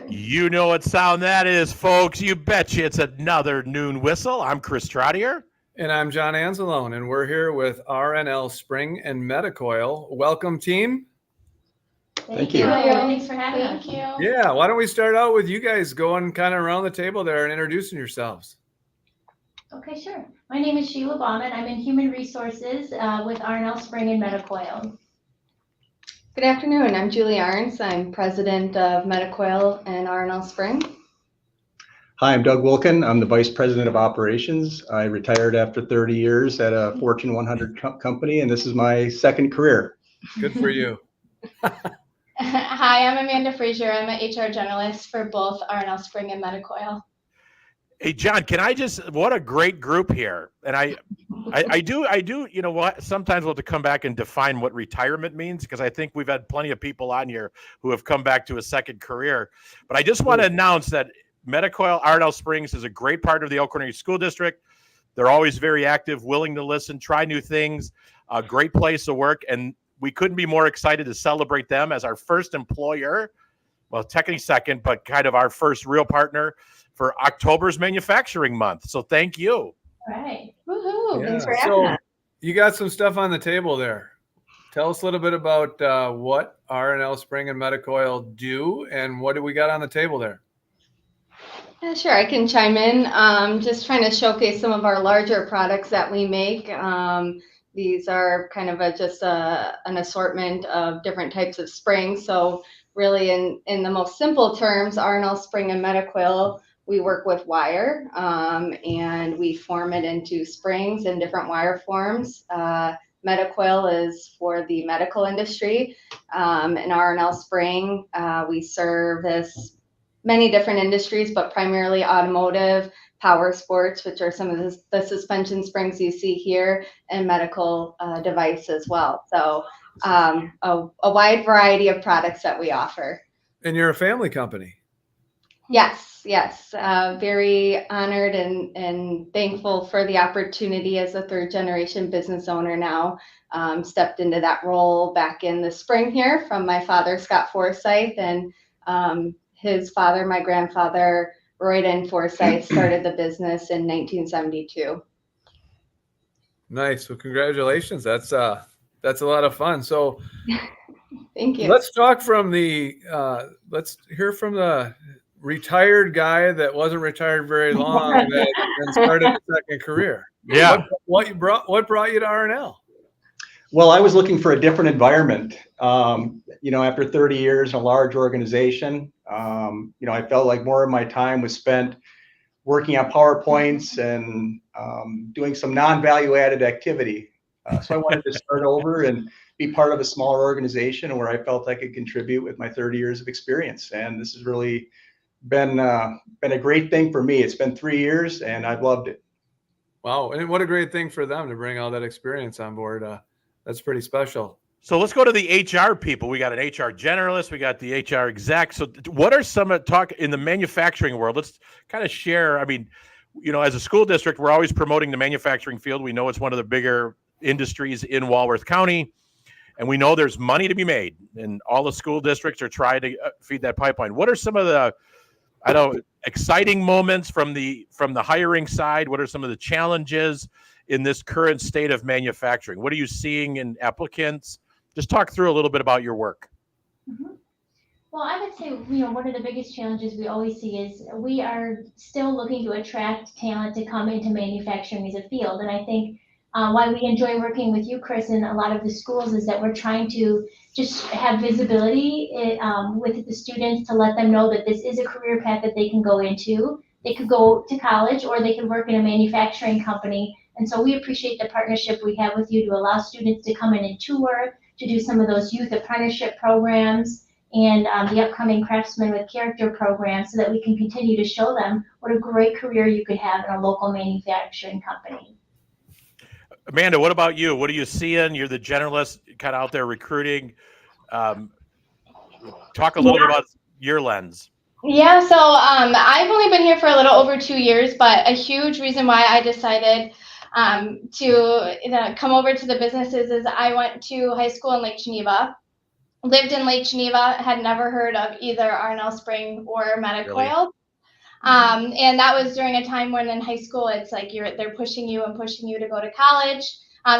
You know what sound that is, folks. You betcha it's another Noon Whistle. I'm Chris Trottier. And I'm John Anzalone, and we're here with L Spring and Medicoil. Welcome, team. Thank you. Thanks for having us. Thank you. Yeah, why don't we start out with you guys going kind of around the table there and introducing yourselves. Okay, sure. My name is Sheila Baumann. I'm in Human Resources with L Spring and Medicoil. Good afternoon. I'm Julie Arenz. I'm president of Medicoil and L Spring. Hi, I'm Doug Wilkin. I'm the vice president of operations. I retired after 30 years at a Fortune 100 company, and this is my second career. Good for you. Hi, I'm Amanda Frazier. I'm an HR generalist for both L Spring and Medicoil. Hey, John, what a great group here. And I do, you know what, sometimes we'll have to come back and define what retirement means, because I think we've had plenty of people on here who have come back to a second career. But I just want to announce that Medicoil, L Springs is a great partner of the Elkhorn Area School District. They're always very active, willing to listen, try new things, a great place to work. And we couldn't be more excited to celebrate them as our first employer. Well, technically second, but kind of our first real partner for October's manufacturing month. So thank you. All right. Woohoo! Yeah, Thanks for having us. you got some stuff on the table there. Tell us a little bit about what L Spring and Medicoil do, and what do we got on the table there? Yeah, sure, I can chime in. Just trying to showcase some of our larger products that we make. These are kind of an assortment of different types of springs. So really in the most simple terms, L Spring and Medicoil, we work with wire and we form it into springs in different wire forms. Medicoil is for the medical industry. And L Spring, we service many different industries, but primarily automotive, power sports, which are some of the suspension springs you see here, and medical device as well. So a wide variety of products that we offer. And you're a family company. Yes. Very honored and thankful for the opportunity as a third generation business owner now. Stepped into that role back in the spring here from my father, Scott Forsyth, and his father, my grandfather, Royden Forsyth, started the business in 1972. Nice. Well, congratulations. That's a lot of fun. So Thank you. let's talk from let's hear from the retired guy that wasn't retired very long and started a second career. Yeah. What brought you to R&L? Well, I was looking for a different environment. After 30 years in a large organization, I felt like more of my time was spent working on PowerPoints and doing some non-value added activity. So I wanted to start over and be part of a smaller organization where I felt I could contribute with my 30 years of experience. And this has really been a great thing for me. It's been 3 years and I've loved it. Wow. And what a great thing for them to bring all that experience on board. That's pretty special. So let's go to the HR people. We got an HR generalist. We got the HR exec. So what are some talk in the manufacturing world? Let's kind of share. I mean, as a school district, we're always promoting the manufacturing field. We know it's one of the bigger industries in Walworth County, and we know there's money to be made, and all the school districts are trying to feed that pipeline. What are some of the, exciting moments from the hiring side? What are some of the challenges in this current state of manufacturing? What are you seeing in applicants? Just talk through a little bit about your work. Mm-hmm. Well, I would say, one of the biggest challenges we always see is we are still looking to attract talent to come into manufacturing as a field. And I think why we enjoy working with you, Chris, and a lot of the schools is that we're trying to just have visibility with the students to let them know that this is a career path that they can go into. They could go to college or they could work in a manufacturing company. And so we appreciate the partnership we have with you to allow students to come in and tour, to do some of those youth apprenticeship programs and the upcoming Craftsman with Character program, so that we can continue to show them what a great career you could have in a local manufacturing company. Amanda, what about you? What are you seeing? You're the generalist, kind of out there recruiting. Talk a little bit about your lens. Yeah, so I've only been here for a little over 2 years, but a huge reason why I decided to come over to the businesses is I went to high school in Lake Geneva, lived in Lake Geneva, had never heard of either L Spring or Medicoil. And that was during a time when in high school, it's like they're pushing you to go to college.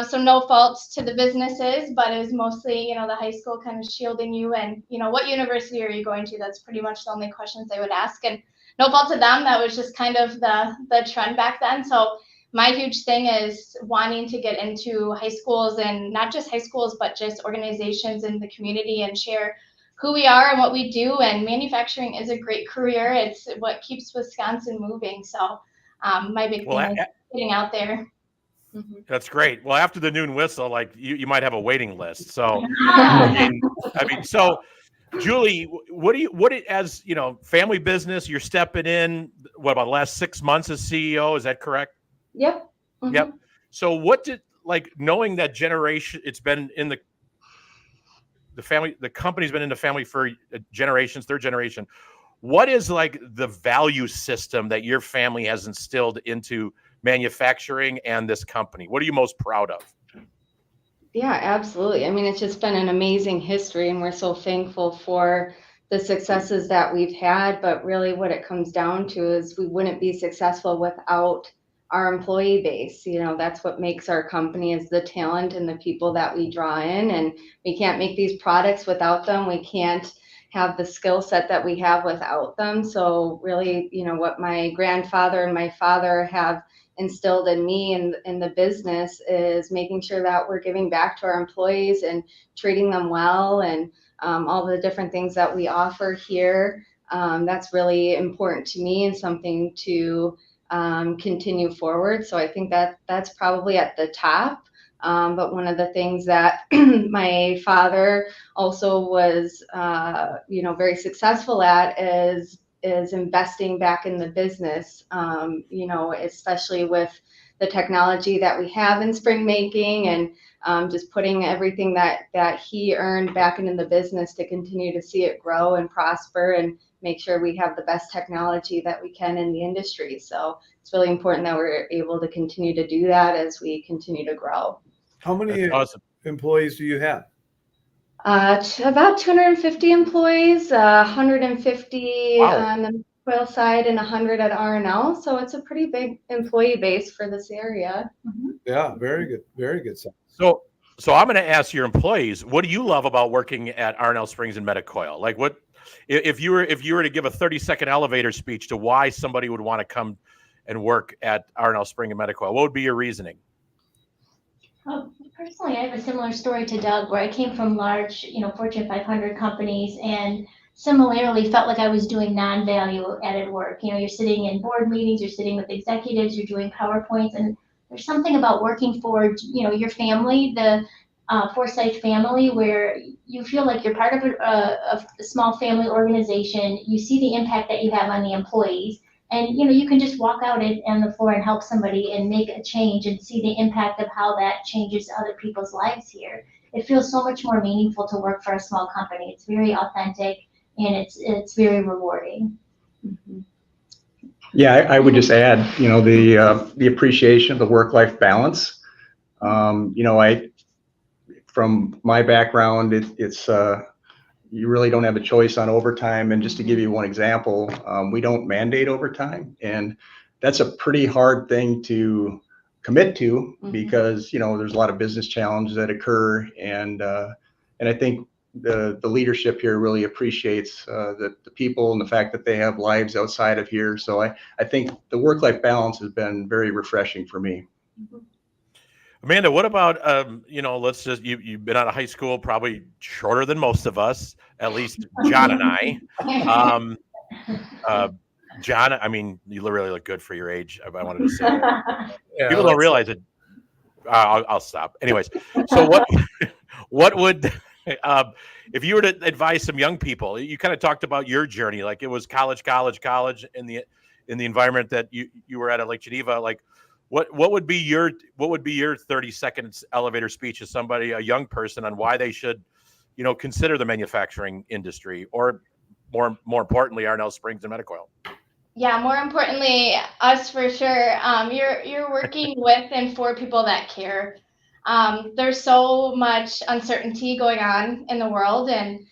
So no faults to the businesses, but it was mostly, the high school kind of shielding you and, what university are you going to? That's pretty much the only questions they would ask. And no fault to them. That was just kind of the trend back then. So my huge thing is wanting to get into high schools, and not just high schools, but just organizations in the community, and share who we are and what we do. And manufacturing is a great career. It's what keeps Wisconsin moving. So my big thing is getting out there. That's great. Well, after the noon whistle, like you might have a waiting list. So, I mean, so Julie, as family business, you're stepping in, what about the last 6 months as CEO? Is that correct? Yep. Yep. So knowing that generation, it's been in the family, the company's been in the family for generations, third generation. What is like the value system that your family has instilled into manufacturing and this company? What are you most proud of? Yeah, absolutely. I mean, it's just been an amazing history, and we're so thankful for the successes that we've had. But really what it comes down to is we wouldn't be successful without our employee base. That's what makes our company, is the talent and the people that we draw in. And we can't make these products without them. We can't have the skill set that we have without them. So really, what my grandfather and my father have instilled in me in the business is making sure that we're giving back to our employees and treating them well, and all the different things that we offer here. That's really important to me and something to continue forward. So I think that's probably at the top. But one of the things that my father also was, very successful at is investing back in the business, especially with the technology that we have in spring making, and just putting everything that he earned back into the business to continue to see it grow and prosper, and make sure we have the best technology that we can in the industry. So it's really important that we're able to continue to do that as we continue to grow. How many employees do you have? About 250 employees, 150 on the coil side and 100 at R&L. So it's a pretty big employee base for this area. Yeah, very good. Very good. So I'm going to ask your employees, what do you love about working at L Springs and Medicoil? Like, what if you were to give a 30-second elevator speech to why somebody would want to come and work at L Spring and Medicoil, what would be your reasoning? Personally, I have a similar story to Doug, where I came from large, Fortune 500 companies, and similarly felt like I was doing non-value added work. You're sitting in board meetings, you're sitting with executives, you're doing PowerPoints, and there's something about working for, your family, the Forsyth family, where you feel like you're part of a small family organization. You see the impact that you have on the employees. And, you can just walk out on the floor and help somebody and make a change and see the impact of how that changes other people's lives here. It feels so much more meaningful to work for a small company. It's very authentic, and it's very rewarding. Yeah, I would just add, the appreciation of the work-life balance. From my background, it's you really don't have a choice on overtime. And just to give you one example, we don't mandate overtime, and that's a pretty hard thing to commit to, because there's a lot of business challenges that occur, and I think the leadership here really appreciates the people and the fact that they have lives outside of here. So I think the work-life balance has been very refreshing for me. Amanda, what about, let's just, you've been out of high school probably shorter than most of us, at least John and I. John, I mean, you really look good for your age. I wanted to say that. Yeah, People don't realize it. I'll stop. Anyways, so what would, if you were to advise some young people, you kind of talked about your journey, like it was college in the environment that you were at Lake Geneva, like, what would be your 30-second elevator speech to somebody, a young person, on why they should, consider the manufacturing industry, or more importantly, L Springs and Medicoil? Yeah, more importantly, us for sure. You're working with and for people that care. There's so much uncertainty going on in the world, and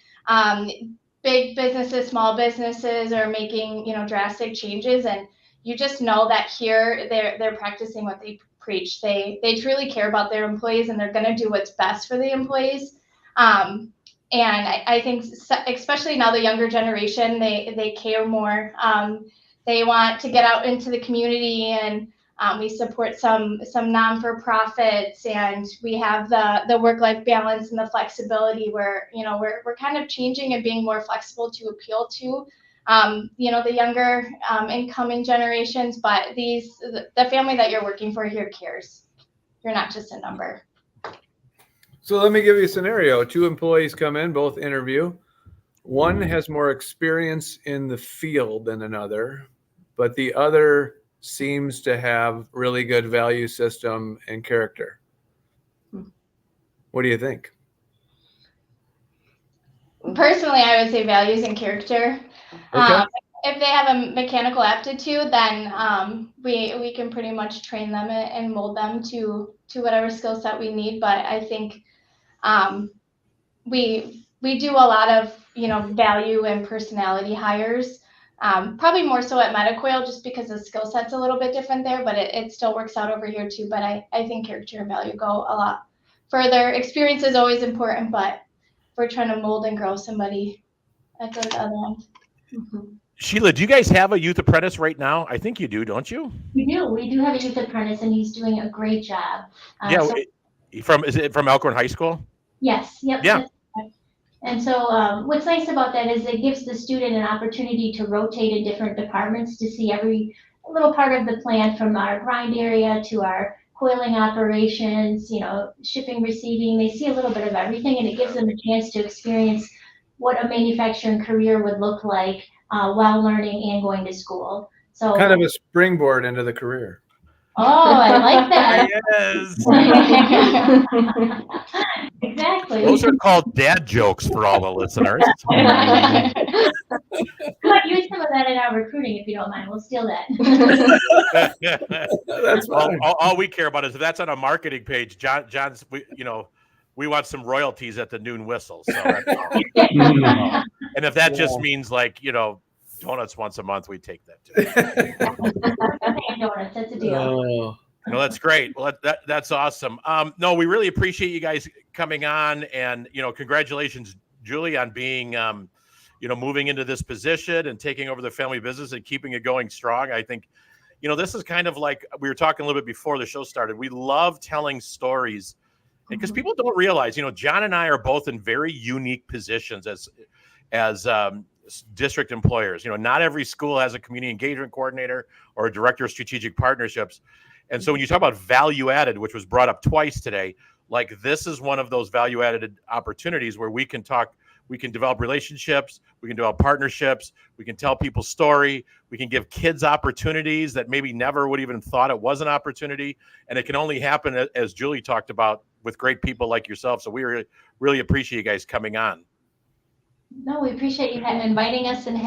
big businesses, small businesses are making, drastic changes, and you just know that here they're practicing what they preach. They truly care about their employees, and they're going to do what's best for the employees. And I think especially now the younger generation, they care more. They want to get out into the community, and we support some non-for-profits, and we have the work-life balance and the flexibility where, we're kind of changing and being more flexible to appeal to, the younger incoming generations. But the family that you're working for here cares. You're not just a number. So let me give you a scenario. 2 employees come in, both interview. One has more experience in the field than another, but the other seems to have really good value system and character. What do you think? Personally, I would say values and character. Okay. If they have a mechanical aptitude, then we can pretty much train them and mold them to whatever skill set we need. But I think we do a lot of value and personality hires. Probably more so at Medicoil, just because the skill set's a little bit different there, but it still works out over here too. But I think character and value go a lot further. Experience is always important, but we're trying to mold and grow somebody that goes the other end. Mm-hmm. Sheila, do you guys have a youth apprentice right now? I think you do, don't you? We do. We do have a youth apprentice, and he's doing a great job. Is it from Elkhorn High School? Yes. Yep. Yeah. And so what's nice about that is it gives the student an opportunity to rotate in different departments to see every little part of the plant, from our grind area to our coiling operations, shipping, receiving. They see a little bit of everything, and it gives them a chance to experience what a manufacturing career would look like while learning and going to school. So Kind of a springboard into the career. Oh, I like that. Yes. Exactly. Those are called dad jokes for all the listeners. We might use some of that in our recruiting if you don't mind. We'll steal that. That's fine. All we care about is if that's on a marketing page. John's, we want some royalties at the Noon Whistle. So that's all. And if that just means donuts once a month, we take that too. Donuts, that's a deal. Oh. No, that's great. Well, that's awesome. No, we really appreciate you guys coming on, and congratulations, Julie, on being moving into this position and taking over the family business and keeping it going strong. I think this is kind of like we were talking a little bit before the show started. We love telling stories because people don't realize, John and I are both in very unique positions as district employers. Not every school has a community engagement coordinator or a director of strategic partnerships. And so when you talk about value added, which was brought up twice today, this is one of those value added opportunities where we can develop relationships, we can develop partnerships, we can tell people's story, we can give kids opportunities that maybe never would even thought it was an opportunity. And it can only happen, as Julie talked about, with great people like yourself. So we really appreciate you guys coming on. No, we appreciate you inviting us, and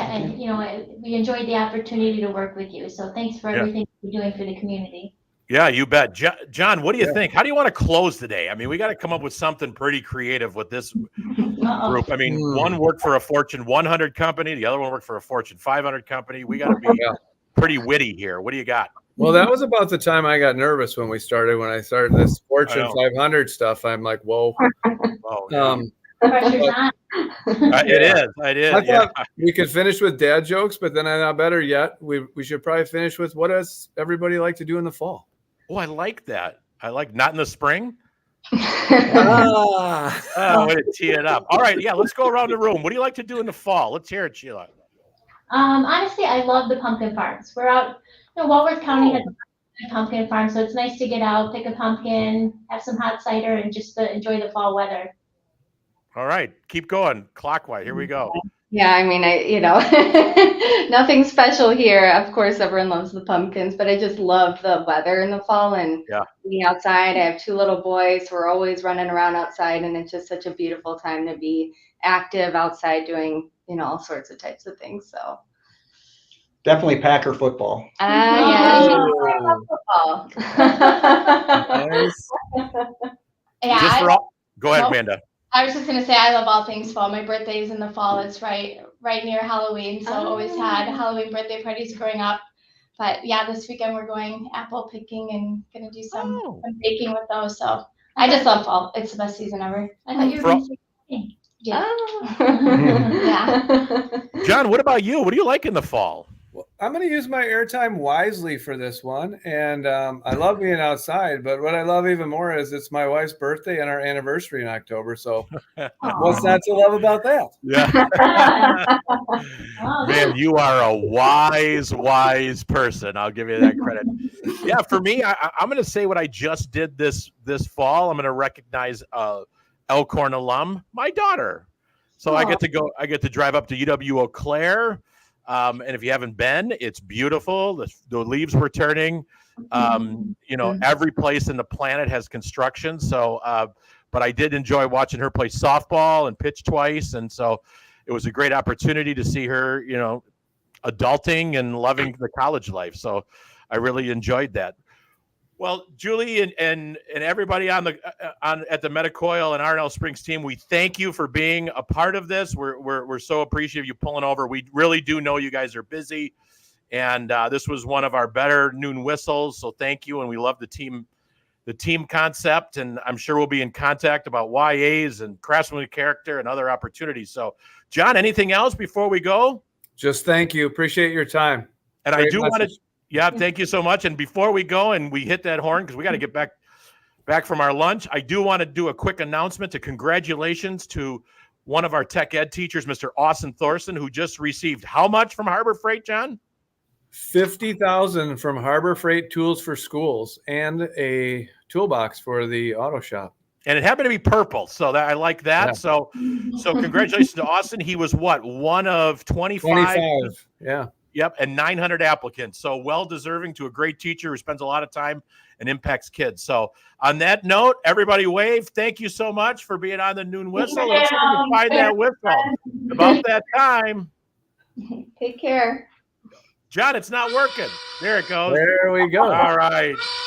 we enjoyed the opportunity to work with you. So thanks for everything you're doing for the community. Yeah, you bet. John, what do you think? How do you want to close today? I mean, we got to come up with something pretty creative with this group. I mean, one worked for a Fortune 100 company. The other one worked for a Fortune 500 company. We got to be pretty witty here. What do you got? Well, that was about the time I got nervous when I started this Fortune 500 stuff. I'm like, whoa. Pressure's on. It is. I thought we could finish with dad jokes, but then I thought better yet, we should probably finish with what does everybody like to do in the fall? Oh, I like that. I like not in the spring. Way to tee it up. All right, let's go around the room. What do you like to do in the fall? Let's hear it, Sheila. Honestly, I love the pumpkin farms. We're out, Walworth County has a pumpkin farm, so it's nice to get out, pick a pumpkin, have some hot cider, and just enjoy the fall weather. All right, keep going clockwise. Here we go. Yeah, I mean, nothing special here. Of course, everyone loves the pumpkins, but I just love the weather in the fall and being outside. I have 2 little boys who are always running around outside, and it's just such a beautiful time to be active outside doing, all sorts of types of things. So Definitely Packer football. Yeah, football. Nice. Yeah, Just for all, go ahead, Nope. Amanda. I was just gonna say I love all things fall. My birthday is in the fall. It's right near Halloween, so always had Halloween birthday parties growing up. But yeah, this weekend we're going apple picking and gonna do some baking with those. So I just love fall. It's the best season ever. I thought you were For- going to say cooking. Yeah. Yeah. John, what about you? What do you like in the fall? Well, I'm going to use my airtime wisely for this one. And I love being outside, but what I love even more is it's my wife's birthday and our anniversary in October. So what's not to love about that? Yeah. Wow, Man, you are a wise person. I'll give you that credit. Yeah, for me, I'm going to say what I just did this fall. I'm going to recognize Elkhorn alum, my daughter. So I get to drive up to UW Eau Claire. And if you haven't been, it's beautiful. The leaves were turning. Every place in the planet has construction. So, but I did enjoy watching her play softball and pitch twice. And so it was a great opportunity to see her, adulting and loving the college life. So I really enjoyed that. Well, Julie and everybody at the Medicoil and L Springs team, we thank you for being a part of this. We're so appreciative of you pulling over. We really do know you guys are busy, and this was one of our better noon whistles. So thank you, and we love the team concept, and I'm sure we'll be in contact about YAs and craftsmanship character and other opportunities. So, John, anything else before we go? Just thank you. Appreciate your time. And Great I do want to. message. Yeah, thank you so much. And before we go and we hit that horn, because we got to get back from our lunch, I do want to do a quick announcement to congratulations to one of our tech ed teachers, Mr. Austin Thorson, who just received how much from Harbor Freight, John? $50,000 from Harbor Freight Tools for Schools and a toolbox for the auto shop. And it happened to be purple, so that I like that. Yeah. So congratulations to Austin. He was one of 25. 25. Yeah. Yep, and 900 applicants. So well-deserving to a great teacher who spends a lot of time and impacts kids. So on that note, everybody wave. Thank you so much for being on the Noon Whistle. Let's find that whistle. About that time. Take care. John, it's not working. There it goes. There we go. All right.